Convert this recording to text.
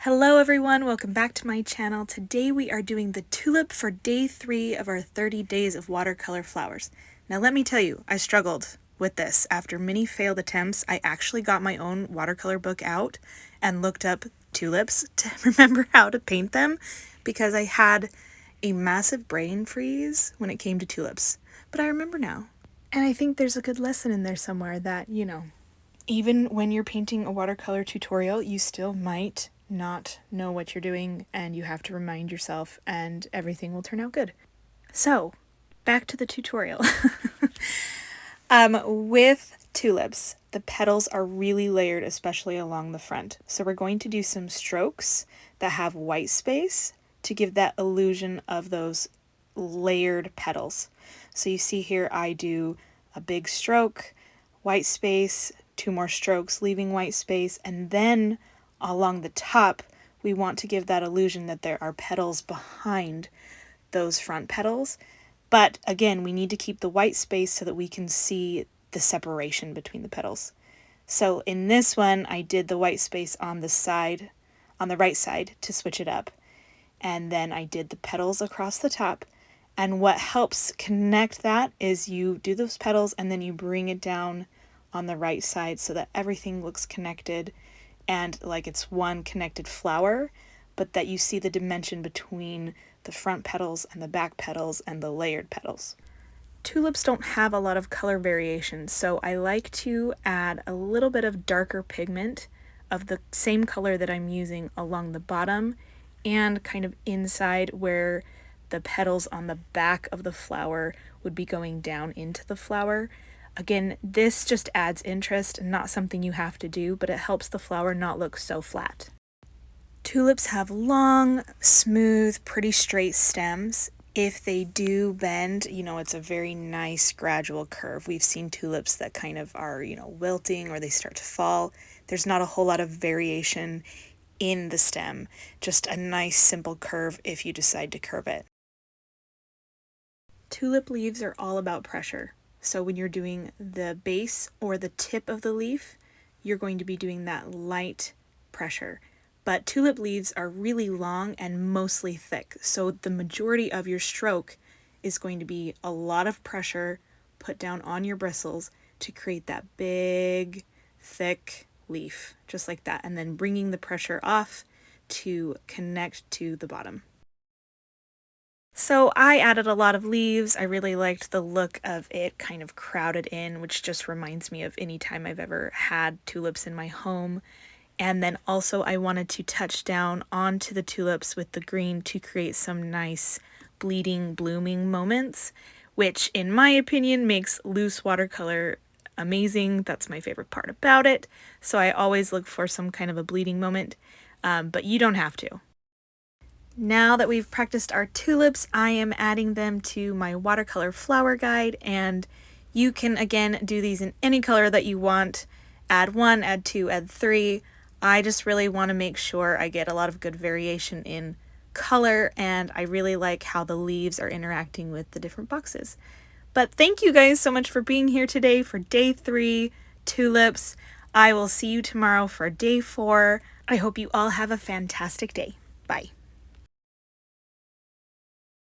Hello everyone, welcome back to my channel. Today we are doing the tulip for day 3 of our 30 days of watercolor flowers. Now let me tell you, I struggled with this. After many failed attempts, I actually got my own watercolor book out and looked up tulips to remember how to paint them because I had a massive brain freeze when it came to tulips. But I remember now. And I think there's a good lesson in there somewhere that, even when you're painting a watercolor tutorial, you still might not know what you're doing and you have to remind yourself and everything will turn out good. So, back to the tutorial. With tulips, the petals are really layered, especially along the front. So we're going to do some strokes that have white space to give that illusion of those layered petals. So you see here I do a big stroke, white space, 2 more strokes, leaving white space, and then along the top, we want to give that illusion that there are petals behind those front petals. But again, we need to keep the white space so that we can see the separation between the petals. So in this one, I did the white space on the right side to switch it up. And then I did the petals across the top. And what helps connect that is you do those petals and then you bring it down on the right side so that everything looks connected and like it's one connected flower, but that you see the dimension between the front petals and the back petals and the layered petals. Tulips don't have a lot of color variation, so I like to add a little bit of darker pigment of the same color that I'm using along the bottom and kind of inside where the petals on the back of the flower would be going down into the flower. Again, this just adds interest, not something you have to do, but it helps the flower not look so flat. Tulips have long, smooth, pretty straight stems. If they do bend, it's a very nice gradual curve. We've seen tulips that kind of are, wilting or they start to fall. There's not a whole lot of variation in the stem, just a nice simple curve if you decide to curve it. Tulip leaves are all about pressure. So when you're doing the base or the tip of the leaf, you're going to be doing that light pressure. But tulip leaves are really long and mostly thick. So the majority of your stroke is going to be a lot of pressure put down on your bristles to create that big, thick leaf, just like that. And then bringing the pressure off to connect to the bottom. So I added a lot of leaves. I really liked the look of it kind of crowded in, which just reminds me of any time I've ever had tulips in my home. And then also I wanted to touch down onto the tulips with the green to create some nice bleeding, blooming moments, which in my opinion makes loose watercolor amazing. That's my favorite part about it. So I always look for some kind of a bleeding moment, but you don't have to. Now that we've practiced our tulips, I am adding them to my watercolor flower guide, and you can again do these in any color that you want. Add 1, add 2, add 3. I just really want to make sure I get a lot of good variation in color, and I really like how the leaves are interacting with the different boxes. But thank you guys so much for being here today for day 3 tulips. I will see you tomorrow for day 4. I hope you all have a fantastic day. Bye.